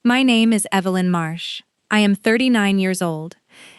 My name is Evelyn Marsh. I am 39 years old,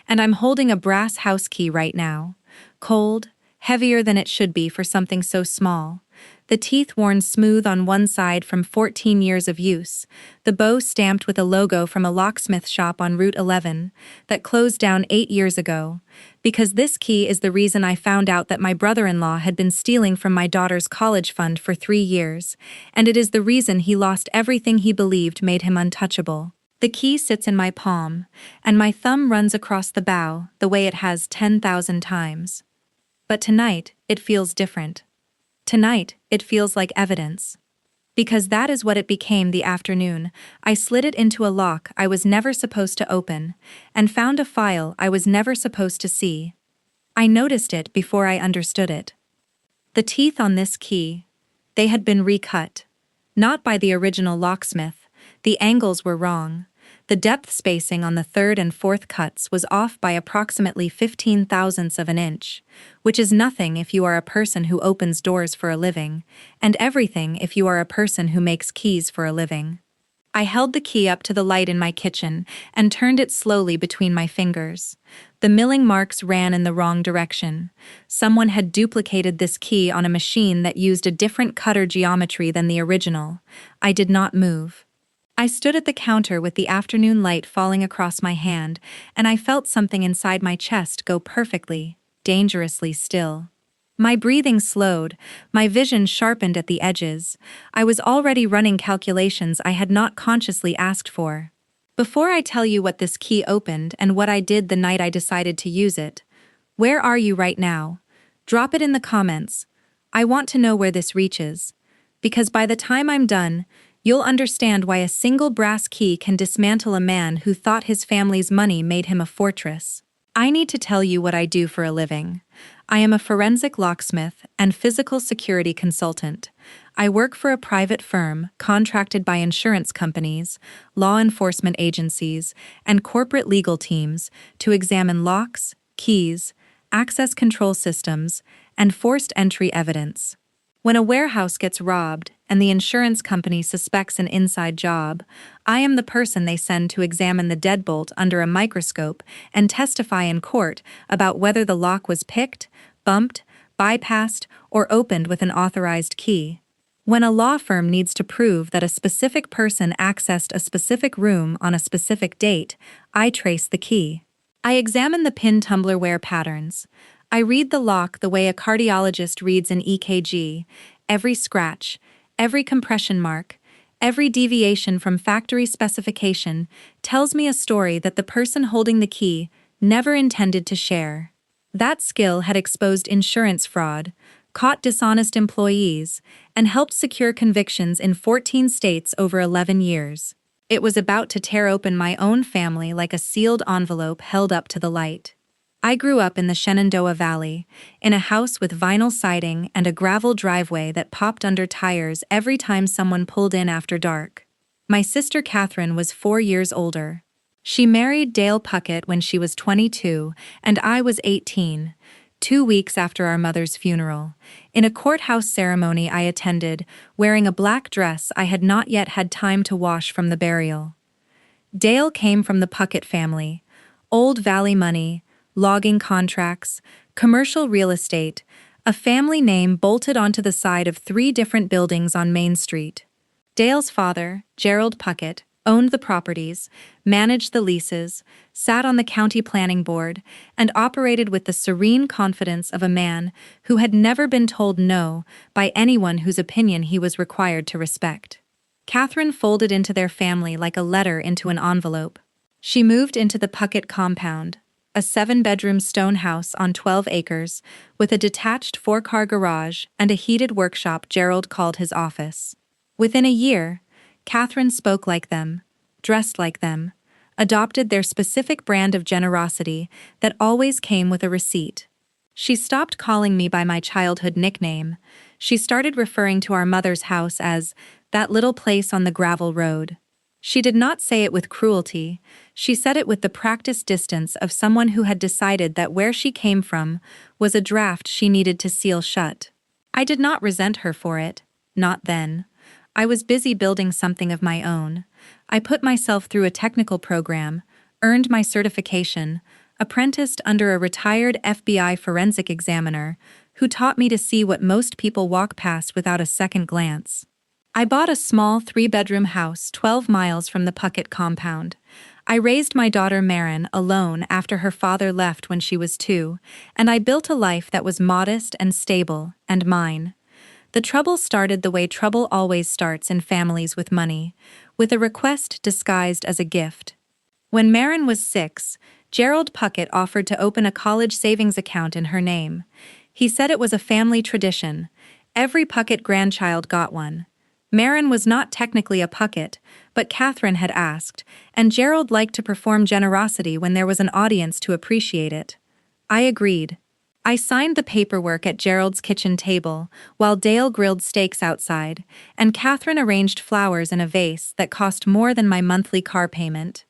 and I'm holding a brass house key right now. Cold, heavier than it should be for something so small. The teeth worn smooth on one side from 14 years of use, the bow stamped with a logo from a locksmith shop on Route 11 that closed down 8 years ago, because this key is the reason I found out that my brother-in-law had been stealing from my daughter's college fund for 3 years, and it is the reason he lost everything he believed made him untouchable. The key sits in my palm, and my thumb runs across the bow the way it has 10,000 times. But tonight, it feels different. Tonight, it feels like evidence. Because that is what it became the afternoon. I slid it into a lock I was never supposed to open, and found a file I was never supposed to see. I noticed it before I understood it. The teeth on this key, they had been recut. Not by the original locksmith. The angles were wrong. The depth spacing on the third and fourth cuts was off by approximately 15 thousandths of an inch, which is nothing if you are a person who opens doors for a living, and everything if you are a person who makes keys for a living. I held the key up to the light in my kitchen and turned it slowly between my fingers. The milling marks ran in the wrong direction. Someone had duplicated this key on a machine that used a different cutter geometry than the original. I did not move. I stood at the counter with the afternoon light falling across my hand, and I felt something inside my chest go perfectly, dangerously still. My breathing slowed, my vision sharpened at the edges. I was already running calculations I had not consciously asked for. Before I tell you what this key opened and what I did the night I decided to use it, where are you right now? Drop it in the comments. I want to know where this reaches. Because by the time I'm done, you'll understand why a single brass key can dismantle a man who thought his family's money made him a fortress. I need to tell you what I do for a living. I am a forensic locksmith and physical security consultant. I work for a private firm contracted by insurance companies, law enforcement agencies, and corporate legal teams to examine locks, keys, access control systems, and forced entry evidence. When a warehouse gets robbed and the insurance company suspects an inside job, I am the person they send to examine the deadbolt under a microscope and testify in court about whether the lock was picked, bumped, bypassed, or opened with an authorized key. When a law firm needs to prove that a specific person accessed a specific room on a specific date, I trace the key. I examine the pin tumbler wear patterns. I read the lock the way a cardiologist reads an EKG, every scratch, every compression mark, every deviation from factory specification tells me a story that the person holding the key never intended to share. That skill had exposed insurance fraud, caught dishonest employees, and helped secure convictions in 14 states over 11 years. It was about to tear open my own family like a sealed envelope held up to the light. I grew up in the Shenandoah Valley, in a house with vinyl siding and a gravel driveway that popped under tires every time someone pulled in after dark. My sister Catherine was 4 years older. She married Dale Puckett when she was 22, and I was 18, 2 weeks after our mother's funeral, in a courthouse ceremony I attended, wearing a black dress I had not yet had time to wash from the burial. Dale came from the Puckett family, Old Valley money, logging contracts, commercial real estate, a family name bolted onto the side of 3 different buildings on Main Street. Dale's father, Gerald Puckett, owned the properties, managed the leases, sat on the county planning board, and operated with the serene confidence of a man who had never been told no by anyone whose opinion he was required to respect. Catherine folded into their family like a letter into an envelope. She moved into the Puckett compound, a 7-bedroom stone house on 12 acres, with a detached 4-car garage and a heated workshop Gerald called his office. Within a year, Catherine spoke like them, dressed like them, adopted their specific brand of generosity that always came with a receipt. She stopped calling me by my childhood nickname. She started referring to our mother's house as that little place on the gravel road. She did not say it with cruelty. She said it with the practiced distance of someone who had decided that where she came from was a draft she needed to seal shut. I did not resent her for it, not then. I was busy building something of my own. I put myself through a technical program, earned my certification, apprenticed under a retired FBI forensic examiner who taught me to see what most people walk past without a second glance. I bought a small 3-bedroom house 12 miles from the Puckett compound. I raised my daughter Marin alone after her father left when she was 2, and I built a life that was modest and stable, and mine. The trouble started the way trouble always starts in families with money, with a request disguised as a gift. When Marin was 6, Gerald Puckett offered to open a college savings account in her name. He said it was a family tradition. Every Puckett grandchild got one. Marin was not technically a Puckett, but Catherine had asked, and Gerald liked to perform generosity when there was an audience to appreciate it. I agreed. I signed the paperwork at Gerald's kitchen table, while Dale grilled steaks outside, and Catherine arranged flowers in a vase that cost more than my monthly car payment.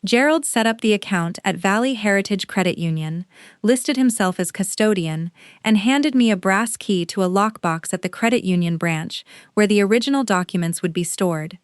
Gerald set up the account at Valley Heritage Credit Union, listed himself as custodian, and handed me a brass key to a lockbox at the credit union branch, where the original documents would be stored.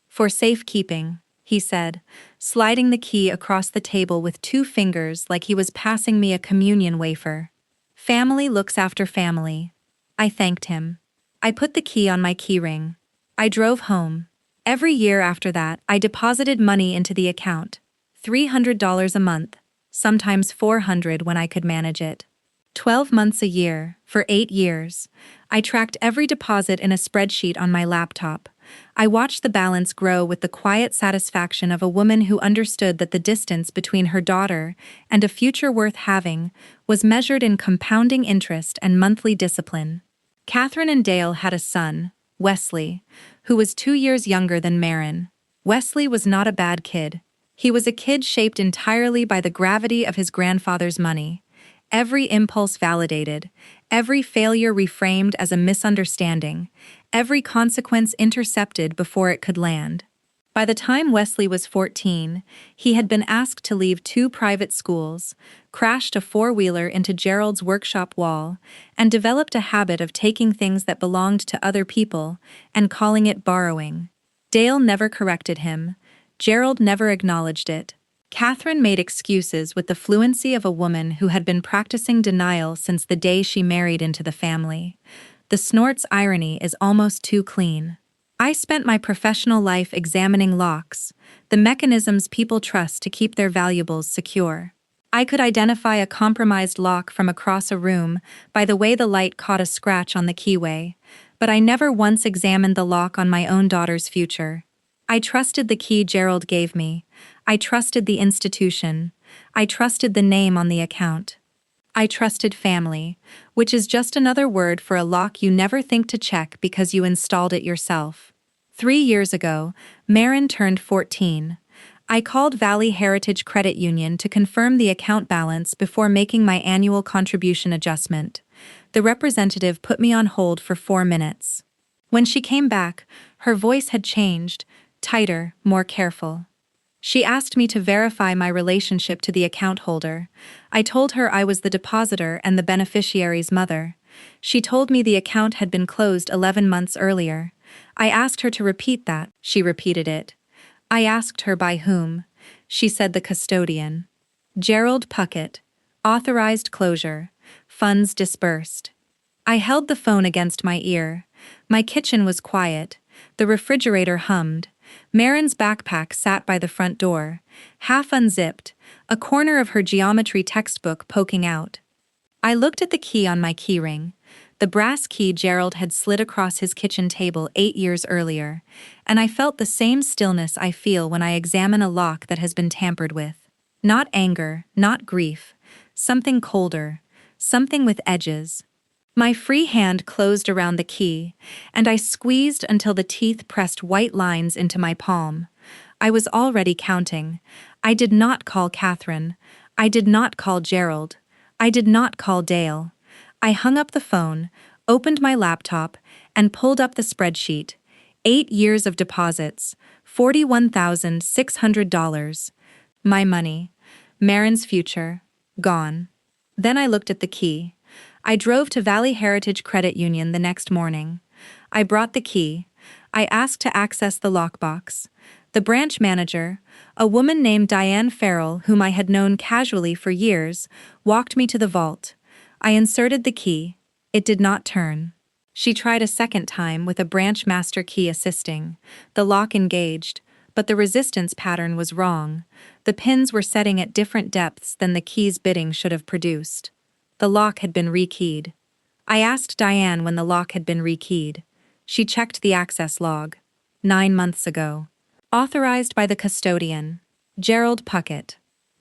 For safekeeping, he said, sliding the key across the table with 2 fingers like he was passing me a communion wafer. Family looks after family. I thanked him. I put the key on my keyring. I drove home. Every year after that, I deposited money into the account. $300 a month, sometimes $400 when I could manage it. 12 months a year, for 8 years. I tracked every deposit in a spreadsheet on my laptop. I watched the balance grow with the quiet satisfaction of a woman who understood that the distance between her daughter and a future worth having was measured in compounding interest and monthly discipline. Catherine and Dale had a son, Wesley, who was 2 years younger than Marin. Wesley was not a bad kid. He was a kid shaped entirely by the gravity of his grandfather's money. Every impulse validated, every failure reframed as a misunderstanding, every consequence intercepted before it could land. By the time Wesley was 14, he had been asked to leave 2 private schools, crashed a 4-wheeler into Gerald's workshop wall, and developed a habit of taking things that belonged to other people and calling it borrowing. Dale never corrected him. Gerald never acknowledged it. Catherine made excuses with the fluency of a woman who had been practicing denial since the day she married into the family. The snort's irony is almost too clean. I spent my professional life examining locks, the mechanisms people trust to keep their valuables secure. I could identify a compromised lock from across a room by the way the light caught a scratch on the keyway, but I never once examined the lock on my own daughter's future. I trusted the key Gerald gave me. I trusted the institution. I trusted the name on the account. I trusted family, which is just another word for a lock you never think to check because you installed it yourself. 3 years ago, Marin turned 14. I called Valley Heritage Credit Union to confirm the account balance before making my annual contribution adjustment. The representative put me on hold for 4 minutes. When she came back, her voice had changed, tighter, more careful. She asked me to verify my relationship to the account holder. I told her I was the depositor and the beneficiary's mother. She told me the account had been closed 11 months earlier. I asked her to repeat that. She repeated it. I asked her by whom. She said the custodian. Gerald Puckett. Authorized closure. Funds disbursed. I held the phone against my ear. My kitchen was quiet. The refrigerator hummed. Marin's backpack sat by the front door, half unzipped, a corner of her geometry textbook poking out. I looked at the key on my keyring, the brass key Gerald had slid across his kitchen table 8 years earlier, and I felt the same stillness I feel when I examine a lock that has been tampered with. Not anger, not grief, something colder, something with edges. My free hand closed around the key, and I squeezed until the teeth pressed white lines into my palm. I was already counting. I did not call Catherine. I did not call Gerald. I did not call Dale. I hung up the phone, opened my laptop, and pulled up the spreadsheet. 8 years of deposits, $41,600. My money. Marin's future. Gone. Then I looked at the key. I drove to Valley Heritage Credit Union the next morning. I brought the key. I asked to access the lockbox. The The branch manager, a woman named Diane Farrell whom I had known casually for years, walked me to the vault. I inserted the key. It did not turn. She tried a second time with a branch master key assisting. The lock engaged, but the resistance pattern was wrong. The pins were setting at different depths than the key's bidding should have produced. The lock had been rekeyed. I asked Diane when the lock had been rekeyed. She checked the access log. 9 months ago. Authorized by the custodian, Gerald Puckett.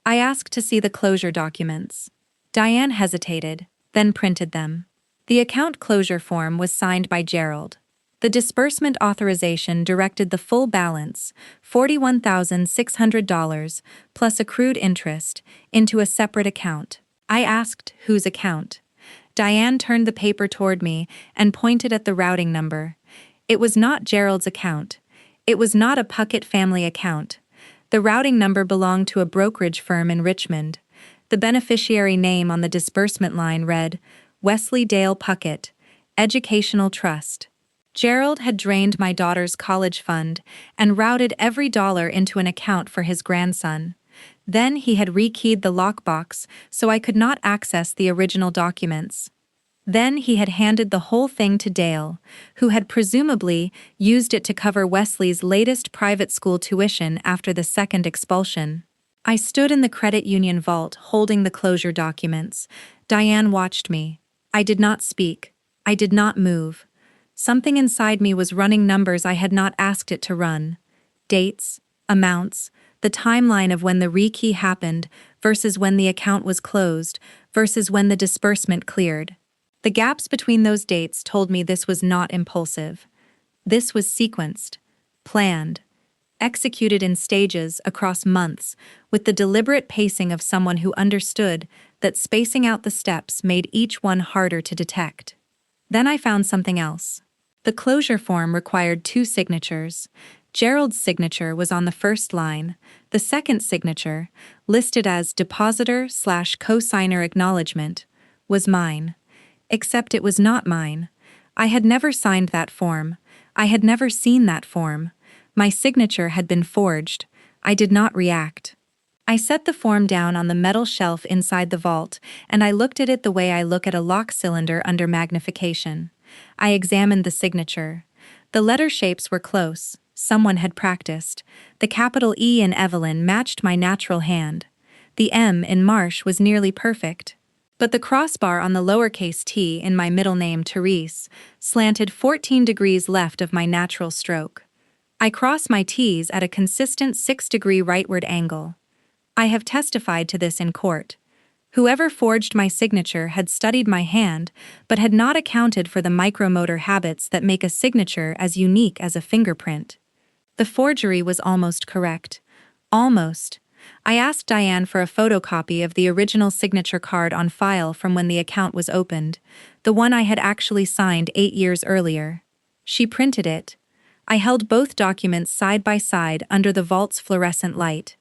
I asked to see the closure documents. Diane hesitated, then printed them. The account closure form was signed by Gerald. The disbursement authorization directed the full balance, $41,600, plus accrued interest, into a separate account. I asked, whose account? Diane turned the paper toward me and pointed at the routing number. It was not Gerald's account. It was not a Puckett family account. The routing number belonged to a brokerage firm in Richmond. The beneficiary name on the disbursement line read, Wesley Dale Puckett, Educational Trust. Gerald had drained my daughter's college fund and routed every dollar into an account for his grandson. Then he had rekeyed the lockbox so I could not access the original documents. Then he had handed the whole thing to Dale, who had presumably used it to cover Wesley's latest private school tuition after the second expulsion. I stood in the credit union vault holding the closure documents. Diane watched me. I did not speak. I did not move. Something inside me was running numbers I had not asked it to run. Dates, amounts, the timeline of when the rekey happened versus when the account was closed versus when the disbursement cleared. The gaps between those dates told me this was not impulsive. This was sequenced, planned, executed in stages across months, with the deliberate pacing of someone who understood that spacing out the steps made each one harder to detect. Then I found something else. The closure form required 2 signatures. Gerald's signature was on the first line. The second signature, listed as depositor/cosigner acknowledgement, was mine. Except it was not mine. I had never signed that form. I had never seen that form. My signature had been forged. I did not react. I set the form down on the metal shelf inside the vault, and I looked at it the way I look at a lock cylinder under magnification. I examined the signature. The letter shapes were close. Someone had practiced. The capital E in Evelyn matched my natural hand. The M in Marsh was nearly perfect. But the crossbar on the lowercase t in my middle name, Therese, slanted 14 degrees left of my natural stroke. I cross my t's at a consistent 6-degree rightward angle. I have testified to this in court. Whoever forged my signature had studied my hand, but had not accounted for the micromotor habits that make a signature as unique as a fingerprint. The forgery was almost correct. Almost. I asked Diane for a photocopy of the original signature card on file from when the account was opened, the one I had actually signed 8 years earlier. She printed it. I held both documents side by side under the vault's fluorescent light.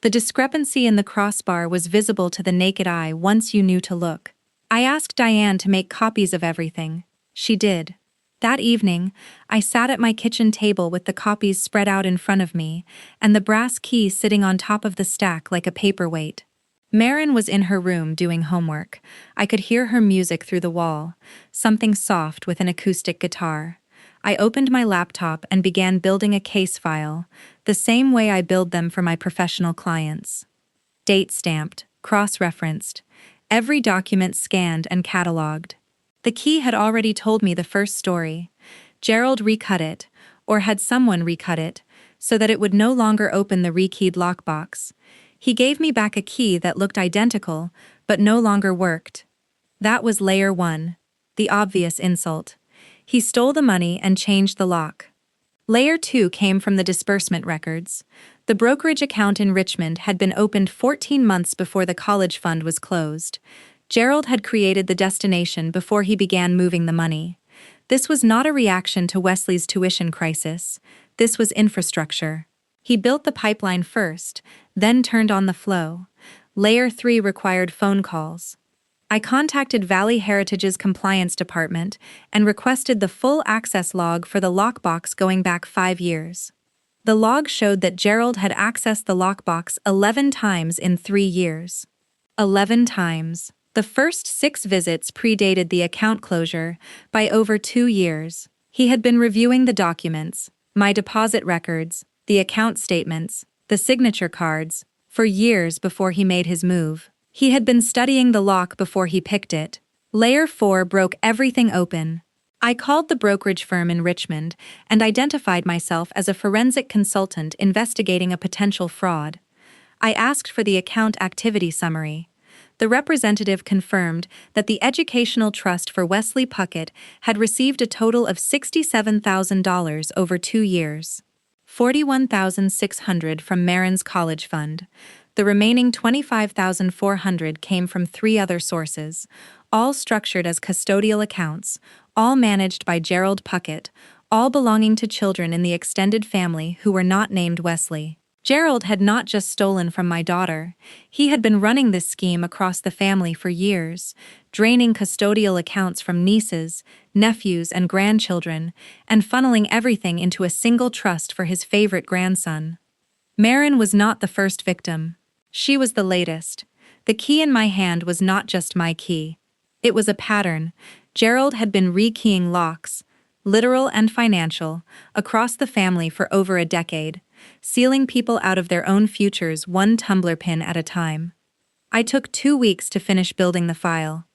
The discrepancy in the crossbar was visible to the naked eye once you knew to look. I asked Diane to make copies of everything. She did. That evening, I sat at my kitchen table with the copies spread out in front of me, and the brass key sitting on top of the stack like a paperweight. Marin was in her room doing homework. I could hear her music through the wall, something soft with an acoustic guitar. I opened my laptop and began building a case file, the same way I build them for my professional clients. Date stamped, cross-referenced, every document scanned and cataloged. The key had already told me the first story. Gerald recut it, or had someone recut it, so that it would no longer open the rekeyed lockbox. He gave me back a key that looked identical, but no longer worked. That was layer 1, the obvious insult. He stole the money and changed the lock. Layer 2 came from the disbursement records. The brokerage account in Richmond had been opened 14 months before the college fund was closed. Gerald had created the destination before he began moving the money. This was not a reaction to Wesley's tuition crisis. This was infrastructure. He built the pipeline first, then turned on the flow. Layer 3 required phone calls. I contacted Valley Heritage's compliance department and requested the full access log for the lockbox going back 5 years. The log showed that Gerald had accessed the lockbox 11 times in 3 years. 11 times. The first 6 visits predated the account closure by over 2 years. He had been reviewing the documents, my deposit records, the account statements, the signature cards, for years before he made his move. He had been studying the lock before he picked it. Layer 4 broke everything open. I called the brokerage firm in Richmond and identified myself as a forensic consultant investigating a potential fraud. I asked for the account activity summary. The representative confirmed that the Educational Trust for Wesley Puckett had received a total of $67,000 over 2 years. $41,600 from Marin's college fund. The remaining $25,400 came from 3 other sources, all structured as custodial accounts, all managed by Gerald Puckett, all belonging to children in the extended family who were not named Wesley. Gerald had not just stolen from my daughter, he had been running this scheme across the family for years, draining custodial accounts from nieces, nephews, and grandchildren, and funneling everything into a single trust for his favorite grandson. Marin was not the first victim. She was the latest. The key in my hand was not just my key. It was a pattern. Gerald had been rekeying locks, literal and financial, across the family for over a decade, sealing people out of their own futures one tumbler pin at a time. I took 2 weeks to finish building the file.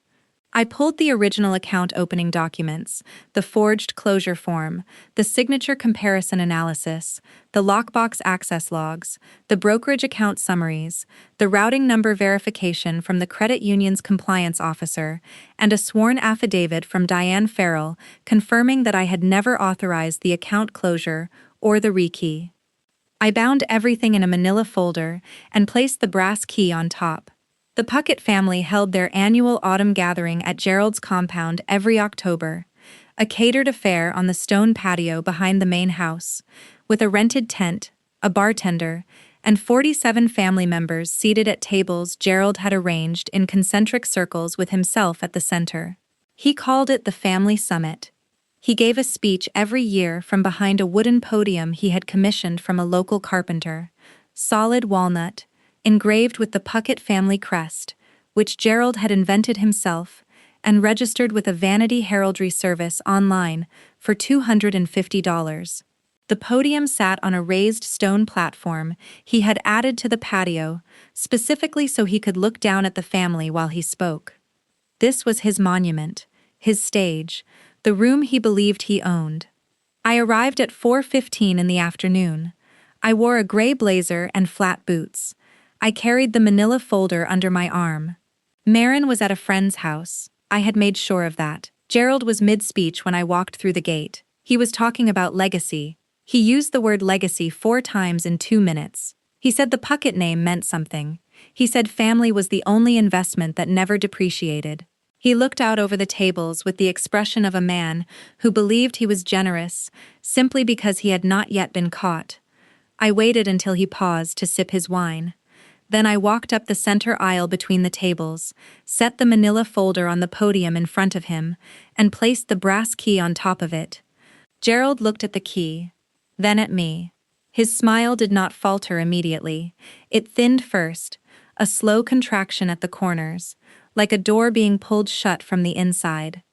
I pulled the original account opening documents, the forged closure form, the signature comparison analysis, the lockbox access logs, the brokerage account summaries, the routing number verification from the credit union's compliance officer, and a sworn affidavit from Diane Farrell confirming that I had never authorized the account closure or the rekey. I bound everything in a manila folder and placed the brass key on top. The Puckett family held their annual autumn gathering at Gerald's compound every October, a catered affair on the stone patio behind the main house, with a rented tent, a bartender, and 47 family members seated at tables Gerald had arranged in concentric circles with himself at the center. He called it the Family Summit. He gave a speech every year from behind a wooden podium he had commissioned from a local carpenter, solid walnut, engraved with the Puckett family crest, which Gerald had invented himself, and registered with a vanity heraldry service online for $250. The podium sat on a raised stone platform he had added to the patio, specifically so he could look down at the family while he spoke. This was his monument, his stage, the room he believed he owned. I arrived at 4:15 in the afternoon. I wore a gray blazer and flat boots. I carried the manila folder under my arm. Marin was at a friend's house. I had made sure of that. Gerald was mid-speech when I walked through the gate. He was talking about legacy. He used the word legacy 4 times in 2 minutes. He said the Puckett name meant something. He said family was the only investment that never depreciated. He looked out over the tables with the expression of a man who believed he was generous simply because he had not yet been caught. I waited until he paused to sip his wine. Then I walked up the center aisle between the tables, set the manila folder on the podium in front of him, and placed the brass key on top of it. Gerald looked at the key, then at me. His smile did not falter immediately. It thinned first, a slow contraction at the corners, like a door being pulled shut from the inside.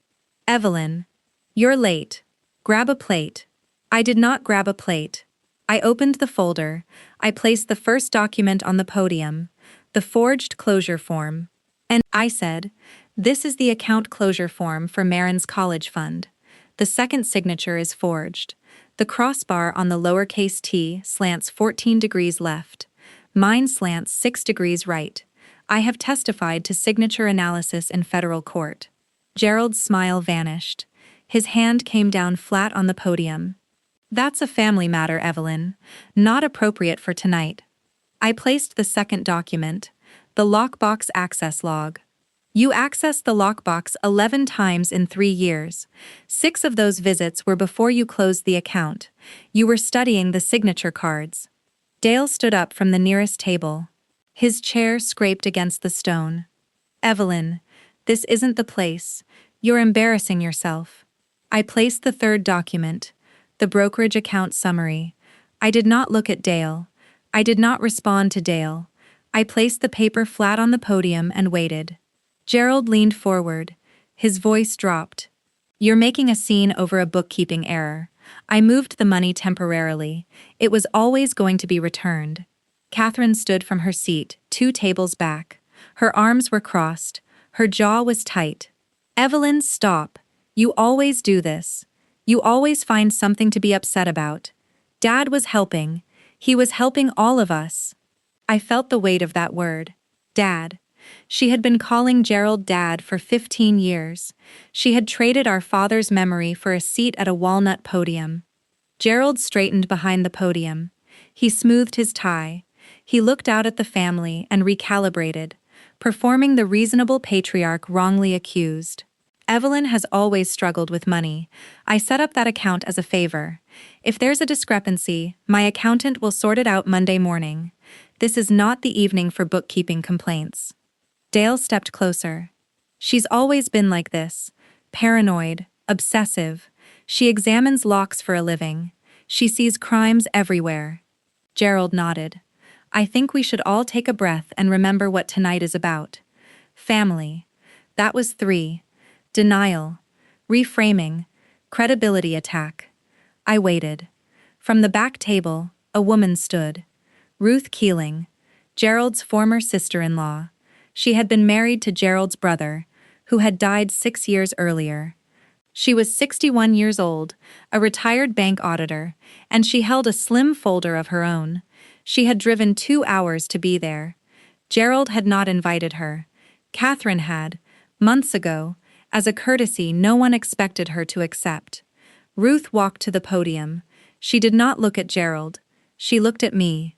"Evelyn, you're late. Grab a plate." I did not grab a plate. I opened the folder. I placed the first document on the podium, the forged closure form. And I said, "This is the account closure form for Marin's college fund." The second signature is forged. The crossbar on the lowercase t slants 14 degrees left. Mine slants 6 degrees right. I have testified to signature analysis in federal court. Gerald's smile vanished. His hand came down flat on the podium. "That's a family matter, Evelyn. Not appropriate for tonight." I placed the second document, the lockbox access log. "You accessed the lockbox 11 times in 3 years. 6 of those visits were before you closed the account. You were studying the signature cards." Dale stood up from the nearest table. His chair scraped against the stone. "Evelyn, this isn't the place. You're embarrassing yourself." I placed the third document, the brokerage account summary, I did not look at Dale. I did not respond to Dale. I placed the paper flat on the podium and waited. Gerald leaned forward. His voice dropped. "You're making a scene over a bookkeeping error. I moved the money temporarily. It was always going to be returned." Catherine stood from her seat, 2 tables back. Her arms were crossed. Her jaw was tight. "Evelyn, stop. You always do this. You always find something to be upset about. Dad was helping. He was helping all of us." I felt the weight of that word. Dad. She had been calling Gerald Dad for 15 years. She had traded our father's memory for a seat at a walnut podium. Gerald straightened behind the podium. He smoothed his tie. He looked out at the family and recalibrated, performing the reasonable patriarch wrongly accused. "Evelyn has always struggled with money. I set up that account as a favor. If there's a discrepancy, my accountant will sort it out Monday morning. This is not the evening for bookkeeping complaints." Dale stepped closer. "She's always been like this. Paranoid, obsessive. She examines locks for a living. She sees crimes everywhere." Gerald nodded. "I think we should all take a breath and remember what tonight is about. Family. That was 3. Denial. Reframing. Credibility attack." I waited. From the back table, a woman stood. Ruth Keeling, Gerald's former sister-in-law. She had been married to Gerald's brother, who had died 6 years earlier. She was 61 years old, a retired bank auditor, and she held a slim folder of her own. She had driven 2 hours to be there. Gerald had not invited her. Catherine had, months ago. As a courtesy, no one expected her to accept. Ruth walked to the podium. She did not look at Gerald. She looked at me.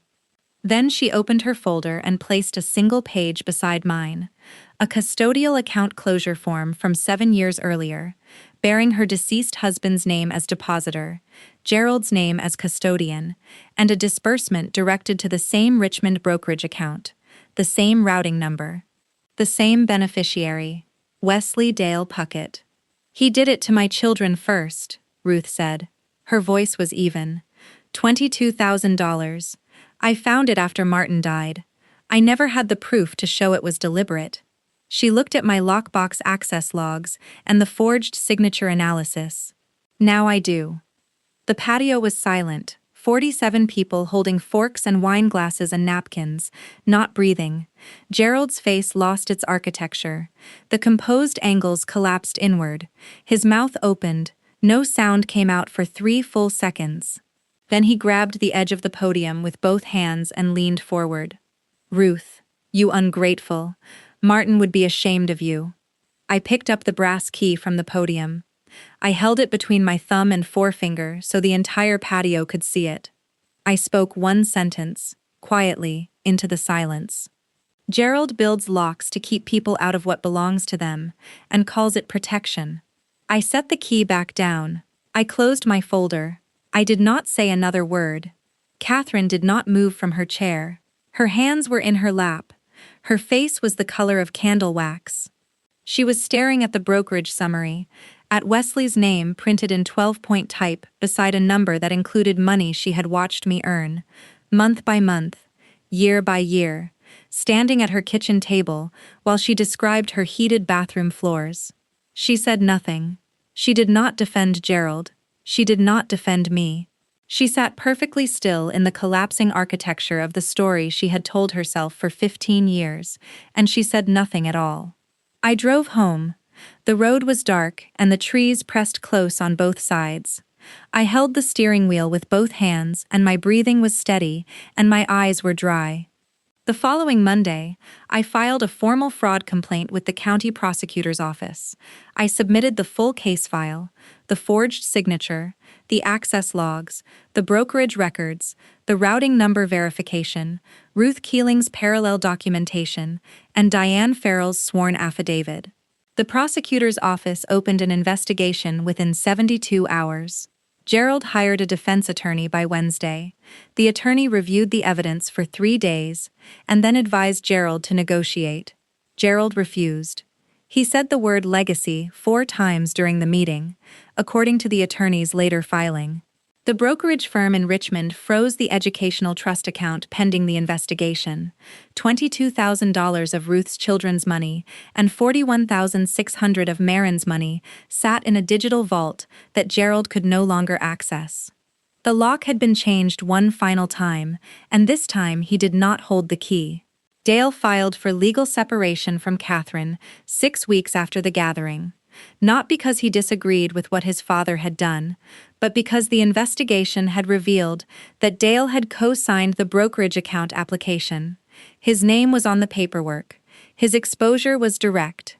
Then she opened her folder and placed a single page beside mine, a custodial account closure form from 7 years earlier, bearing her deceased husband's name as depositor, Gerald's name as custodian, and a disbursement directed to the same Richmond brokerage account, the same routing number, the same beneficiary, Wesley Dale Puckett. "He did it to my children first," Ruth said. Her voice was even. $22,000. I found it after Martin died. I never had the proof to show it was deliberate." She looked at my lockbox access logs and the forged signature analysis. "Now I do." The patio was silent, 47 people holding forks and wine glasses and napkins, not breathing. Gerald's face lost its architecture. The composed angles collapsed inward. His mouth opened. No sound came out for 3 full seconds. Then he grabbed the edge of the podium with both hands and leaned forward. "Ruth, you ungrateful. Martin would be ashamed of you." I picked up the brass key from the podium. I held it between my thumb and forefinger so the entire patio could see it. I spoke one sentence, quietly, into the silence. "Gerald builds locks to keep people out of what belongs to them, and calls it protection." I set the key back down. I closed my folder. I did not say another word. Catherine did not move from her chair. Her hands were in her lap. Her face was the color of candle wax. She was staring at the brokerage summary, at Wesley's name printed in 12-point type beside a number that included money she had watched me earn, month by month, year by year, standing at her kitchen table while she described her heated bathroom floors. She said nothing. She did not defend Gerald. She did not defend me. She sat perfectly still in the collapsing architecture of the story she had told herself for 15 years, and she said nothing at all. I drove home. The road was dark, and the trees pressed close on both sides. I held the steering wheel with both hands, and my breathing was steady, and my eyes were dry. The following Monday, I filed a formal fraud complaint with the county prosecutor's office. I submitted the full case file, the forged signature, the access logs, the brokerage records, the routing number verification, Ruth Keeling's parallel documentation, and Diane Farrell's sworn affidavit. The prosecutor's office opened an investigation within 72 hours. Gerald hired a defense attorney by Wednesday. The attorney reviewed the evidence for 3 days and then advised Gerald to negotiate. Gerald refused. He said the word legacy 4 times during the meeting, according to the attorney's later filing. The brokerage firm in Richmond froze the educational trust account pending the investigation. $22,000 of Ruth's children's money and $41,600 of Marin's money sat in a digital vault that Gerald could no longer access. The lock had been changed one final time, and this time he did not hold the key. Dale filed for legal separation from Catherine 6 weeks after the gathering. Not because he disagreed with what his father had done, but because the investigation had revealed that Dale had co-signed the brokerage account application. His name was on the paperwork. His exposure was direct.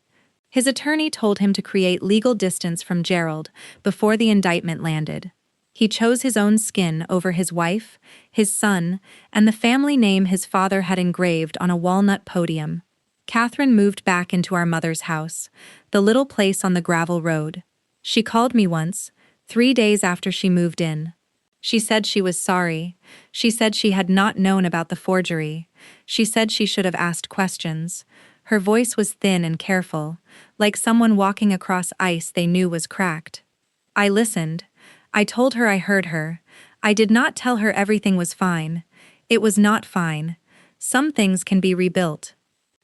His attorney told him to create legal distance from Gerald before the indictment landed. He chose his own skin over his wife, his son, and the family name his father had engraved on a walnut podium. Catherine moved back into our mother's house, the little place on the gravel road. She called me once, 3 days after she moved in. She said she was sorry. She said she had not known about the forgery. She said she should have asked questions. Her voice was thin and careful, like someone walking across ice they knew was cracked. I listened. I told her I heard her. I did not tell her everything was fine. It was not fine. Some things can be rebuilt.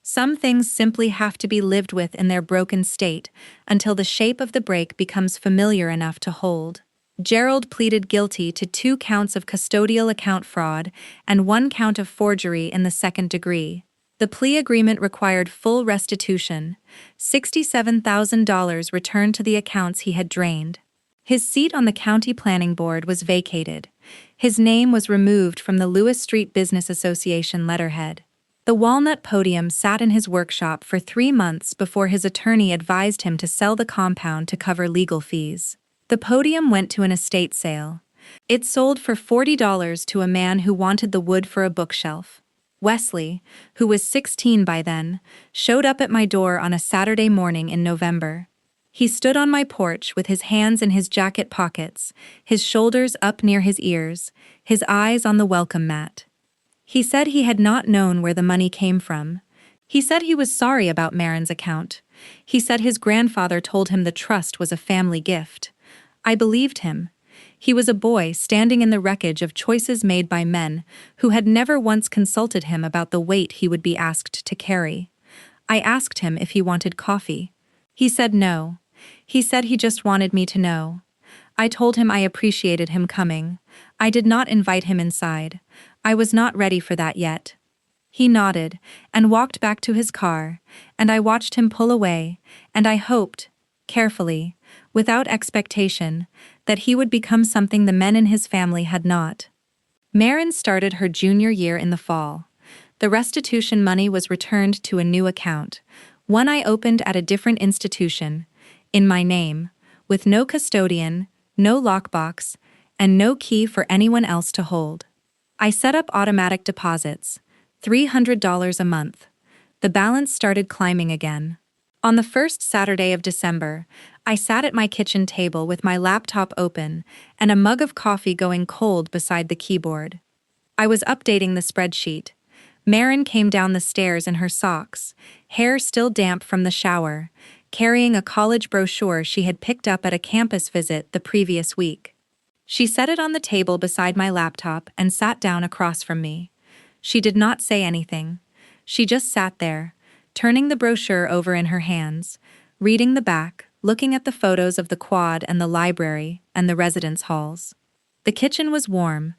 Some things simply have to be lived with in their broken state until the shape of the break becomes familiar enough to hold. Gerald pleaded guilty to 2 counts of custodial account fraud and 1 count of forgery in the second degree. The plea agreement required full restitution, $67,000 returned to the accounts he had drained. His seat on the county planning board was vacated. His name was removed from the Lewis Street Business Association letterhead. The walnut podium sat in his workshop for 3 months before his attorney advised him to sell the compound to cover legal fees. The podium went to an estate sale. It sold for $40 to a man who wanted the wood for a bookshelf. Wesley, who was 16 by then, showed up at my door on a Saturday morning in November. He stood on my porch with his hands in his jacket pockets, his shoulders up near his ears, his eyes on the welcome mat. He said he had not known where the money came from. He said he was sorry about Marin's account. He said his grandfather told him the trust was a family gift. I believed him. He was a boy standing in the wreckage of choices made by men who had never once consulted him about the weight he would be asked to carry. I asked him if he wanted coffee. He said no. He said he just wanted me to know. I told him I appreciated him coming. I did not invite him inside. I was not ready for that yet. He nodded and walked back to his car, and I watched him pull away, and I hoped, carefully, without expectation, that he would become something the men in his family had not. Marin started her junior year in the fall. The restitution money was returned to a new account, one I opened at a different institution, in my name, with no custodian, no lockbox, and no key for anyone else to hold. I set up automatic deposits, $300 a month. The balance started climbing again. On the first Saturday of December, I sat at my kitchen table with my laptop open and a mug of coffee going cold beside the keyboard. I was updating the spreadsheet. Marin came down the stairs in her socks, hair still damp from the shower, carrying a college brochure she had picked up at a campus visit the previous week. She set it on the table beside my laptop and sat down across from me. She did not say anything. She just sat there, turning the brochure over in her hands, reading the back, looking at the photos of the quad and the library and the residence halls. The kitchen was warm.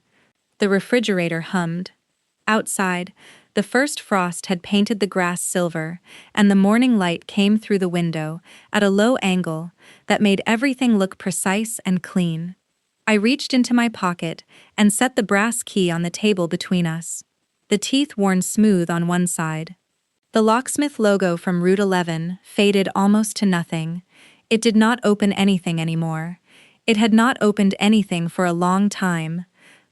The refrigerator hummed. Outside, the first frost had painted the grass silver, and the morning light came through the window at a low angle that made everything look precise and clean. I reached into my pocket and set the brass key on the table between us. The teeth worn smooth on one side. The locksmith logo from Route 11 faded almost to nothing. It did not open anything anymore. It had not opened anything for a long time.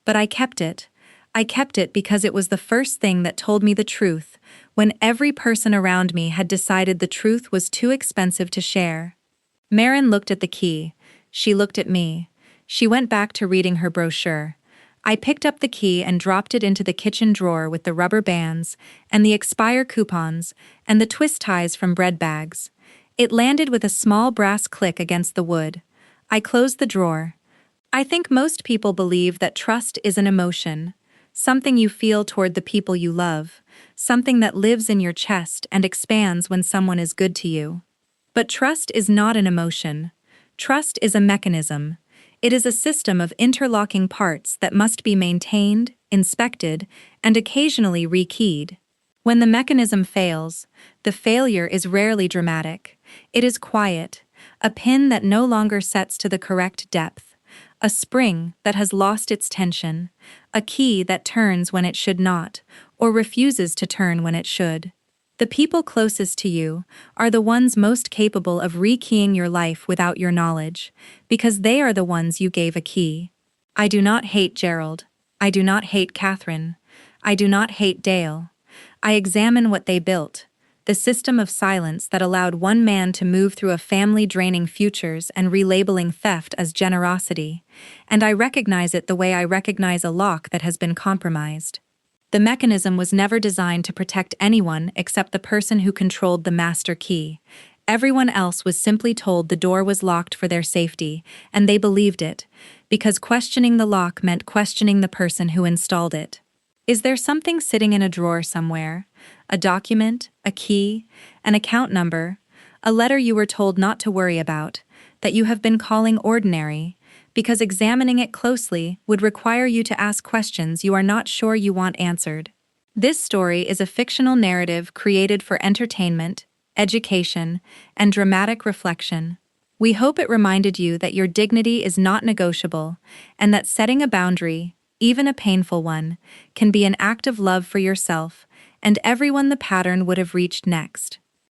But I kept it. I kept it because it was the first thing that told me the truth, when every person around me had decided the truth was too expensive to share. Marin looked at the key. She looked at me. She went back to reading her brochure. I picked up the key and dropped it into the kitchen drawer with the rubber bands and the expire coupons and the twist ties from bread bags. It landed with a small brass click against the wood. I closed the drawer. I think most people believe that trust is an emotion, something you feel toward the people you love, something that lives in your chest and expands when someone is good to you. But trust is not an emotion. Trust is a mechanism. It is a system of interlocking parts that must be maintained, inspected, and occasionally rekeyed. When the mechanism fails, the failure is rarely dramatic. It is quiet, a pin that no longer sets to the correct depth, a spring that has lost its tension, a key that turns when it should not, or refuses to turn when it should. The people closest to you are the ones most capable of rekeying your life without your knowledge, because they are the ones you gave a key. I do not hate Gerald. I do not hate Catherine. I do not hate Dale. I examine what they built, the system of silence that allowed one man to move through a family draining futures and relabeling theft as generosity, and I recognize it the way I recognize a lock that has been compromised. The mechanism was never designed to protect anyone except the person who controlled the master key. Everyone else was simply told the door was locked for their safety, and they believed it, because questioning the lock meant questioning the person who installed it. Is there something sitting in a drawer somewhere? A document, a key, an account number, a letter you were told not to worry about, that you have been calling ordinary, because examining it closely would require you to ask questions you are not sure you want answered. This story is a fictional narrative created for entertainment, education, and dramatic reflection. We hope it reminded you that your dignity is not negotiable, and that setting a boundary, even a painful one, can be an act of love for yourself and everyone the pattern would have reached next.